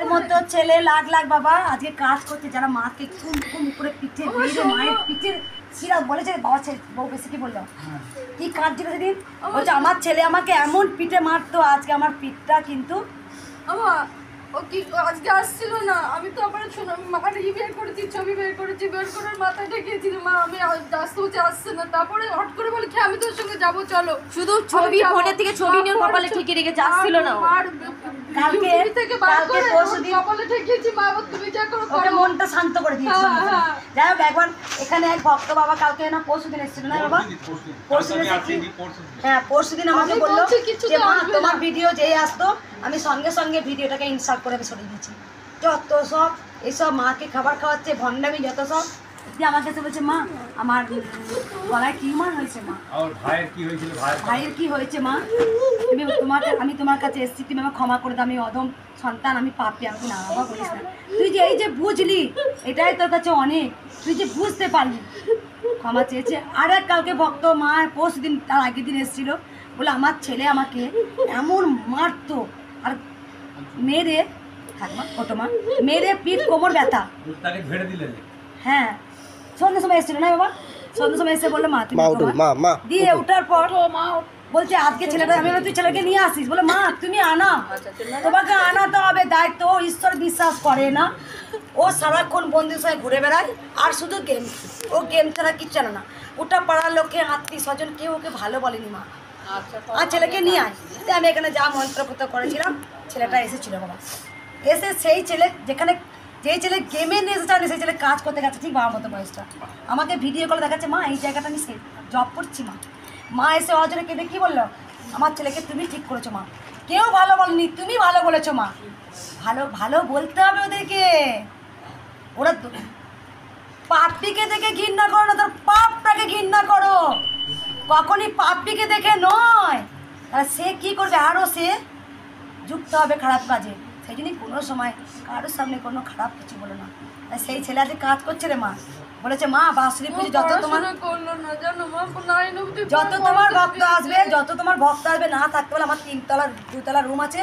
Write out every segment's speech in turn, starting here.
মতো ছেলে লাখ লাখ বাবা আজকে কাজ করছে যারা মাকে কুম করে পিঠে বেঁধে মায়ের পিঠের শিরা বলেছে বাবা ছেলে বউ বেশি কি বললো কি কাঁদছিল সেদিন বলছে আমার ছেলে আমাকে এমন পিঠে মারতো আজকে আমার পিঠটা কিন্তু ও কি আজকে আসছিল না আমি তো আবার শোনো আমি মাকে বের করেছি ছবি বের করেছি বের করার মাথায় ঠেকিয়েছি মা আমি আসতে হচ্ছে আসছে না তারপরে হট করে বলি কি আমি তোর সঙ্গে যাবো চলো শুধু ছবি ফোনে থেকে ছবি নিয়ে কপালে ঠেকে রেখে আসছিল না কালকে থেকে বার করে কপালে ঠেকিয়েছি মা তুমি যা করো ওকে মনটা শান্ত করে দিয়েছি যাই হোক একবার এখানে এক ভক্ত বাবা কালকে না পরশুদিন এসেছিল না বাবা পরশুদিন আমাকে বললো যে মা তোমার ভিডিও যেই আসতো আমি সঙ্গে সঙ্গে ভিডিওটাকে ইনস্টল করে সরিয়ে দিচ্ছি যত সব এইসব মাকে খাবার খাওয়াচ্ছে ভণ্ডামি যত সব আমাকে এসে বলছে মা আমার গলায় টিউমার হয়েছে মা ভাইয়ের কি হয়েছে মা তুমি আমি তোমার কাছে এসেছি তুমি আমার ক্ষমা করে দাও আমি অদম সন্তান আমি পাপি আমি না বাবা বলিস না তুই যে এই যে বুঝলি এটাই তোর কাছে অনেক তুই যে বুঝতে পারলি ক্ষমা চেয়েছে আর এক কালকে ভক্ত মা পরশুদিন তার আগের দিন এসেছিলো বলে আমার ছেলে আমাকে এমন মারতো আর মেরে থাকমা ওটো মা মেরে পিঠ কোমর ব্যথা হ্যাঁ সন্ধ্যের সময় এসেছিল না বাবা সন্ধ্যের সময় এসে বললো মা তুমি দিয়ে ওঠার পর মা বলছে আজকে ছেলেটা আমি তুই ছেলেকে নিয়ে আসিস বলে মা তুমি আনা তোমাকে আনাতে হবে দায়িত্ব ও ঈশ্বর বিশ্বাস করে না ও সারাক্ষণ বন্ধুর সঙ্গে ঘুরে বেড়ায় আর শুধু গেম ও গেম ছাড়া কিচ্ছু জানে না ওটা পাড়ার লোকে আত্মীয় স্বজন কেউ ওকে ভালো বলেনি মা আর ছেলেকে নিয়ে আয় আমি এখানে যা মন্ত্রপুত করেছিলাম ছেলেটা এসেছিল বাবা এসে সেই ছেলে যেখানে যেই ছেলে গেমে নিয়ে এসেছে সেই ছেলে কাজ করতে গেছে ঠিক বাবার মতো বয়সটা আমাকে ভিডিও কলে দেখাচ্ছে মা এই জায়গাটা আমি জব করছি মা এসে অজরে কেঁদে কী বললো আমার ছেলেকে তুমি ঠিক করেছো মা কেউ ভালো বলেনি তুমি ভালো বলেছো মা ভালো ভালো বলতে হবে ওদেরকে ওরা পাপড়িকে দেখে ঘৃণা করো না তার পাপটাকে ঘৃণা করো কখনই পাপড়িকে দেখে নয় তাহলে সে কী করবে আরও সে যুক্ত হবে খারাপ কাজে সেই জন্যই কোনো সময় কারোর সামনে কোনো খারাপ কিছু বলে না তাই সেই ছেলে আজকে কাজ করছে রে মা বলেছে মা বাঁশুরি পুজো যত তোমার ভক্ত আসবে না থাকতে বলে আমার 2তলা রুম আছে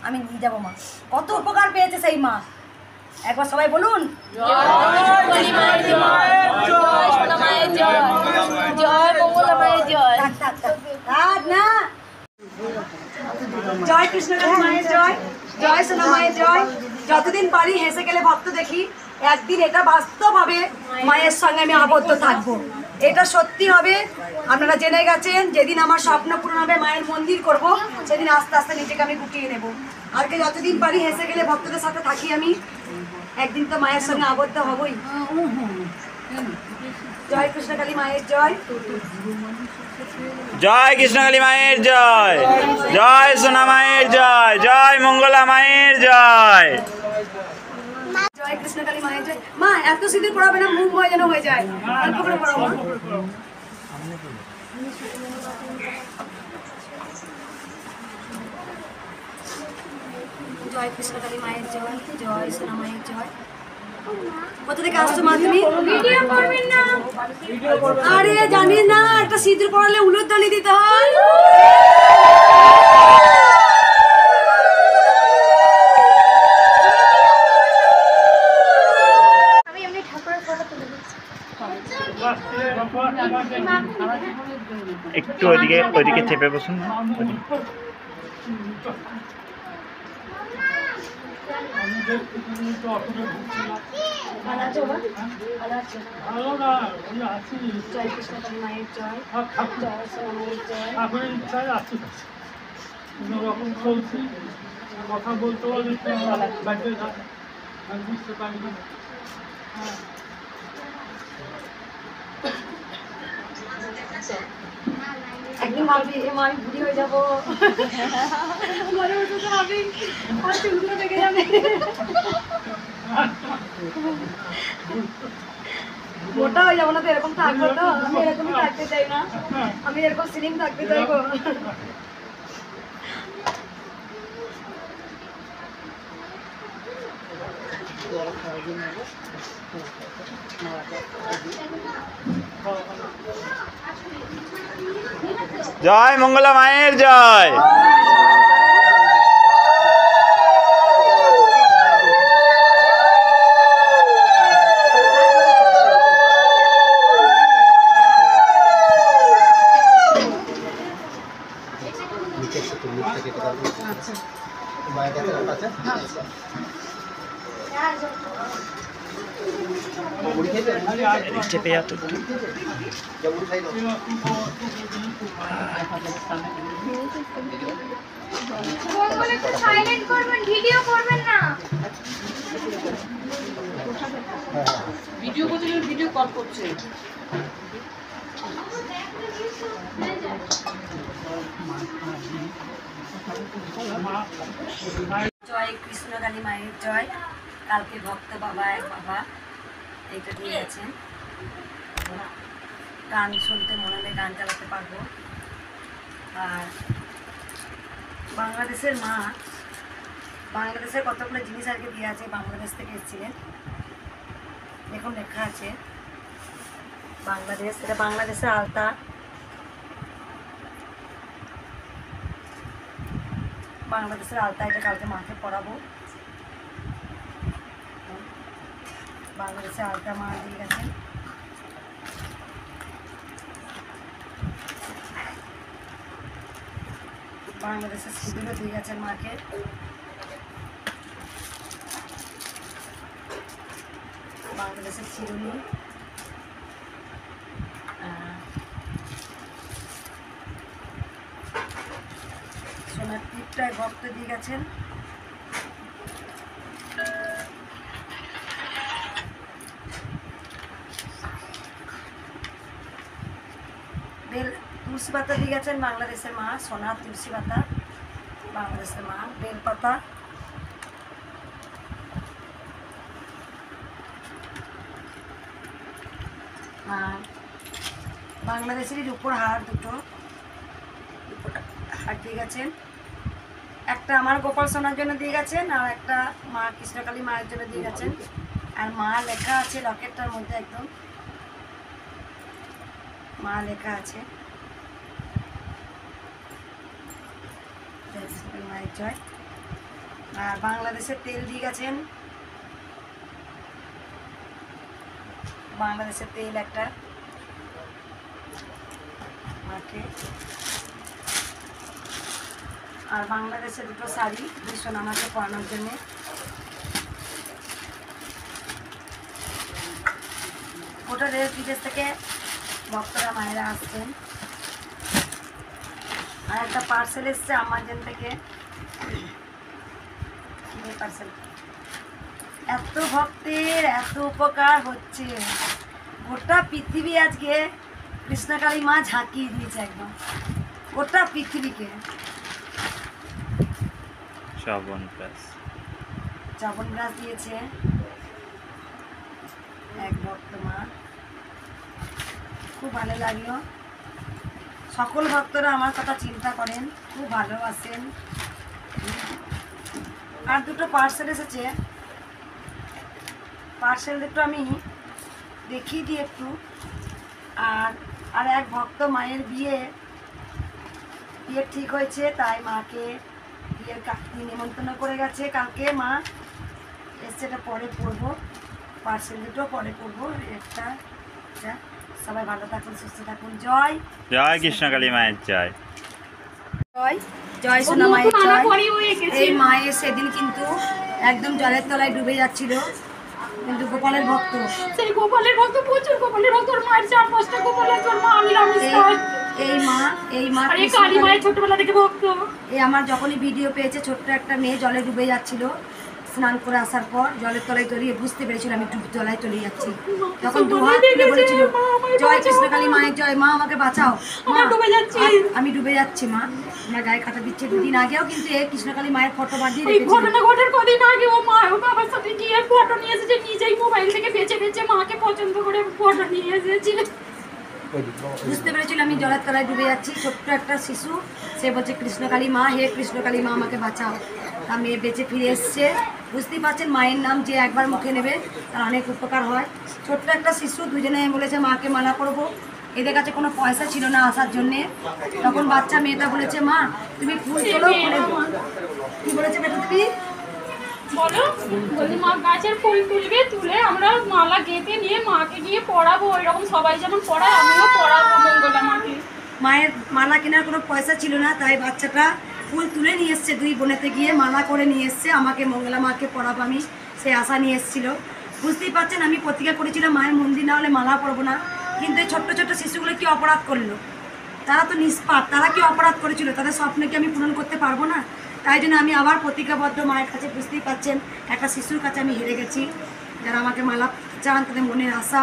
আমি নিয়ে যাবো মা কত উপকার পেয়েছে সেই মা একবার সবাই বলুন জয় কৃষ্ণ মায়ের জয় জয় সোনা মায়ের জয় যতদিন পারি হেসে গেলে ভক্ত দেখি একদিন এটা বাস্তবভাবে মায়ের সঙ্গে আমি আবদ্ধ থাকবো এটা সত্যি হবে আপনারা জেনে গেছেন যেদিন আমার স্বপ্ন পূরণ হবে মায়ের মন্দির করব সেদিন আস্তে আস্তে নিজেকে আমি গুটিয়ে নেব আজকে যতদিন পারি হেসে গেলে ভক্তদের সাথে থাকি আমি একদিন তো মায়ের সঙ্গে আবদ্ধ হবই জয় কৃষ্ণকালী মায়ের জয় জয় কৃষ্ণকালী মায়ের জয় জয় সোনা মায়ের জয় জয় মঙ্গলা মায়ের জয় জয় কৃষ্ণকালী মায়ের জয় মা এত সিঁদুর পড়াবে না মুখ ভয় যেন হয়ে যায় অল্প করে পড়াবো জয় কৃষ্ণকালী মায়ের জয় জয় সোনা মায়ের জয় কোথা থেকে আসছো মা তুমি আরে জানি না একটা সিঁদুর পড়ালে উলুর দানি দিতে হয় একটু ওইদিকে চেপে বসুন জয় কৃষ্ণকালী মায়ের জয় জয় সোনা কথা বলতে বুঝতে পারি না একদিন ভাবি মা আমি বুড়ি হয়ে যাবো মনে হতো তো ভাবি আর চুলগুলো দেখে যাবে মোটা হয়ে যাবো না তো এরকম থাকবো তো আমি এরকমই থাকতে চাই না আমি এরকম স্লিম থাকতে চাইবো জয় মঙ্গলা মায়ের জয় চেপে যা তো একটু। সাইলেন্ট করবেন, ভিডিও করবেন না। ভিডিও করতে ভিডিও কল করছে। জয় কৃষ্ণকালী মায়ের জয়। কালকে ভক্ত বাবা এক বাবা এইটা দিয়েছেন, গান শুনতে মনে হলে গান চালাতে পারবো। আর বাংলাদেশের মা, বাংলাদেশের কতগুলো জিনিস আজকে দিয়ে আছে, বাংলাদেশ থেকে এসেছিলেন। দেখুন লেখা আছে বাংলাদেশ, এটা বাংলাদেশের আলতা, বাংলাদেশের আলতা। এটা কালকে মাকে পরাবো। বাংলাদেশের আলতা মা দিয়ে গেছেন। বাংলাদেশের সিঁদুরও দিয়ে গেছেন মাকে। বাংলাদেশের চিরুনি, সোনার টিপটায় ভক্ত দিয়ে গেছেন। বেল তুলসী পাতা দিয়ে গেছেন বাংলাদেশের মা, সোনার তুলসী পাতা বাংলাদেশের মা, বেলপাতা, আর বাংলাদেশেরই রূপোর হার, দুটো হার দিয়ে গেছেন। একটা আমার গোপাল সোনার জন্য দিয়ে গেছেন, আর একটা মা কৃষ্ণকালী মায়ের জন্য দিয়ে গেছেন। আর মা লেখা আছে লকেটটার মধ্যে, একদম মা লেখা আছে। মায়ের জয়। আর বাংলাদেশের তেল দিয়ে গেছেন, বাংলাদেশের তেল একটা মাকে। আর বাংলাদেশের দুটো শাড়ি ভীষণ আমাকে পরানোর জন্যে। গোটা দেশ বিদেশ থেকে ভক্তরা মায়েরা আসছেন। আর একটা পার্সেল এসছে আমাজন থেকে, পার্সেল। এত ভক্তের এত উপকার হচ্ছে, গোটা পৃথিবী আজকে কৃষ্ণকালী মা ঝাঁকিয়ে দিয়েছে, একদম গোটা পৃথিবীকে। শ্রাবণ গাছ দিয়েছে এক ভক্ত মা, খুব ভালো লাগলো। সকল ভক্তরা আমার কথা চিন্তা করেন, খুব ভালোবাসেন। আর দুটো পার্সেল এসেছে, পার্সেল দুটো আমি দেখিয়ে দিই একটু। আর এক ভক্ত মায়ের বিয়ে ঠিক হয়েছে, তাই মাকে বিয়ের নিমন্ত্রণ করে গেছে কালকে। মা এসছে, এটা পরে পড়বো, পার্সেল দুটো পরে পড়বো। একটা সবাই ভালো থাকুন, সুস্থ থাকুন। জয় জয় কৃষ্ণকালী মায়ের জয়। জয় জয় সোনা মায়ের জয়। এই মায়ের সেদিন কিন্তু একদম জলের তলায় ডুবে যাচ্ছিল, কিন্তু গোপালের ভক্ত, সেই গোপালের ভক্ত, প্রচুর গোপালের ভক্ত। মায়ের 4-5টা গোপালের জন্ম, আমি রামিস খাই। এই মা আর এই কালী মায়ের ছোটবেলা থেকে ভক্ত। এই আমার যখনই ভিডিও পেয়েছে, ছোট্ট একটা মেয়ে জলে ডুবে যাচ্ছিল, স্নান করে আসার পর জলের তলায় তলিয়ে বুঝতে পেরেছিল আমি তলায় তলে যাচ্ছি। তখন দু হাত তুলে বলেছিল, জয় কৃষ্ণকালী মায়ের জয়, মা আমাকে বাঁচাও, আমি ডুবে যাচ্ছি মা। আমার গায়ে কাটা দিচ্ছে। দুদিন আগেও কিন্তু এই কৃষ্ণকালী মায়ের ফটো বাঁধিয়ে রেখেছিল। ঘটনা ঘটার কদিন আগে ও মা ও বাবার সাথে গিয়ে ফটো নিয়ে এসেছে, নিজেই মোবাইল থেকে বেছে বেছে মাকে পছন্দ করে ফটো নিয়ে এসেছিল। বুঝতে পেরেছিল আমি জলের তলায় ডুবে যাচ্ছি। ছোট্ট একটা শিশু, সে বলছে কৃষ্ণকালী মা, হে কৃষ্ণকালী মা আমাকে বাঁচাও। তা মেয়ে বেঁচে ফিরে এসছে। বুঝতেই পারছেন মায়ের নাম যে একবার মুখে নেবে তার অনেক উপকার হয়। ছোট্ট একটা শিশু, দুজনে বলেছে মাকে মানা করবো। এদের কাছে কোনো পয়সা ছিল না আসার জন্যে। তখন বাচ্চা মেয়েটা বলেছে, মা তুমি ফুল তোলো, কি বলেছে বেটা তুমি? বলো, বলি মা গাছের ফুল তুলবে, তুলে আমরা মালা গেঁথে নিয়ে মাকে গিয়ে পড়াবো। এরকম সবাই যেমন পড়ায় আমিও পড়াবো মঙ্গলা মাকে। মায়ের মালা কেনার কোনো পয়সা ছিল না, তাই বাচ্চাটা ফুল তুলে নিয়ে এসছে, 2 বোনেতে গিয়ে মালা করে নিয়ে এসছে, আমাকে মঙ্গলা মাকে পড়াবো আমি, সেই আশা নিয়ে এসেছিল। বুঝতেই পারছেন আমি প্রতিজ্ঞা করেছিলাম মায়ের মন্দির না হলে মালা পরবো না, কিন্তু এই ছোট্ট ছোট্ট শিশুগুলো কি অপরাধ করলো? তারা তো নিষ্পাপ, তারা কি অপরাধ করেছিল? তাদের স্বপ্ন কি আমি পূরণ করতে পারবো না? তাই জন্য আমি আবার প্রতিজ্ঞাবদ্ধ মায়ের কাছে, বুঝতেই পারছেন একটা শিশুর কাছে আমি হেরে গেছি, যারা আমাকে মালা চান, তাদের মনের আশা।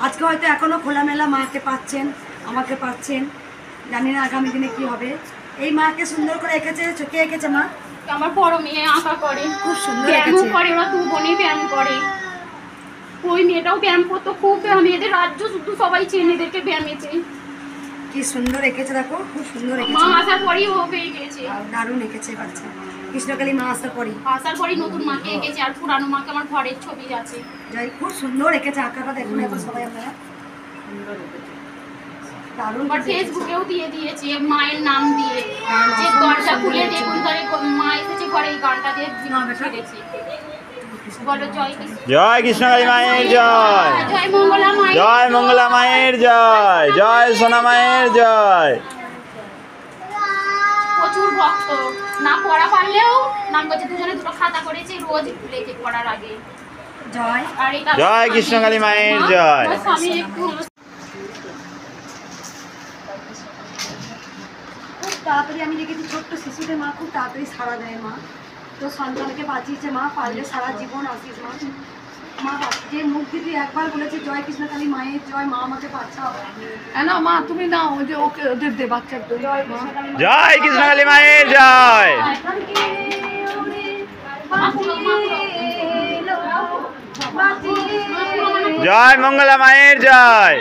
আজকে হয়তো এখনও খোলামেলা মাকে পাচ্ছেন, আমাকে পাচ্ছেন, জানি না আগামী দিনে কি হবে। এই মাকে সুন্দর করে এঁকেছে, চোখে এঁকেছে মা, আমার বড় মেয়ে আঁকা করে, খুব সুন্দর ব্যায়ামও এঁকেছে। করে, ওরা 2 বোনই ব্যায়াম করে। ওই মেয়েটাও ব্যায়াম করতো, খুব ব্যায়াম, এদের রাজ্য শুধু সবাই চেনে এদেরকে ব্যায়ামেছে। কি সুন্দর এঁকেছে দেখো, খুব সুন্দর মা এঁকেছে, আসার পরেই ও পেয়ে গেছে, দারুণ এঁকেছে বাচ্চা। কৃষ্ণকালী মা আসার পরই, আসার পরেই নতুন মাকে এঁকেছে, আর পুরানো মাকে আমার ঘরের ছবি আছে। যাই খুব সুন্দর এঁকেছে, আঁকাটা দেখুন এখন সবাই আপনারা, দারুণ আবার এঁকেছে। ফেসবুকেও দিয়ে দিয়েছে মায়ের নাম দিয়ে, যে দরজা খুলে দেখুন তারে মা এসেছে ঘরে, এই গানটা দিয়ে ছেড়েছি। বলো জয় কৃষ্ণ, জয় কৃষ্ণকালী মায়ের জয়, জয় মঙ্গলা মায়ের জয় মঙ্গলা মায়ের জয়, জয় সোনা মায়ের জয়। প্রচুর ভক্ত, না পড়া পারলেও নাম করছে, দুজনে 2টো খাতা করেছে রোজ লেখে পড়ার আগে। জয় আর এই জয় কৃষ্ণকালী মায়ের জয়। আমার স্বামী একটু খুব তাড়াতাড়ি আমি দেখেছি ছোট্ট শিশুদের মা খুব তাড়াতাড়ি সাড়া দেয় মা, তো সন্তানকে বাঁচিয়েছে মা, পারলে সারা জীবন আসিস মা। মা যে মুখ দিয়ে একবার বলেছে জয় কৃষ্ণকালী মায়ের জয়, মা আমাকে বাঁচাও। না মা তুমি না, ওই যে ওকে ওদের দে বাচ্চাদের। জয় কৃষ্ণকালী মা। জয় কৃষ্ণকালী মায়ের জয়, জয় মঙ্গলা মায়ের জয়।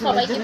সবাইকে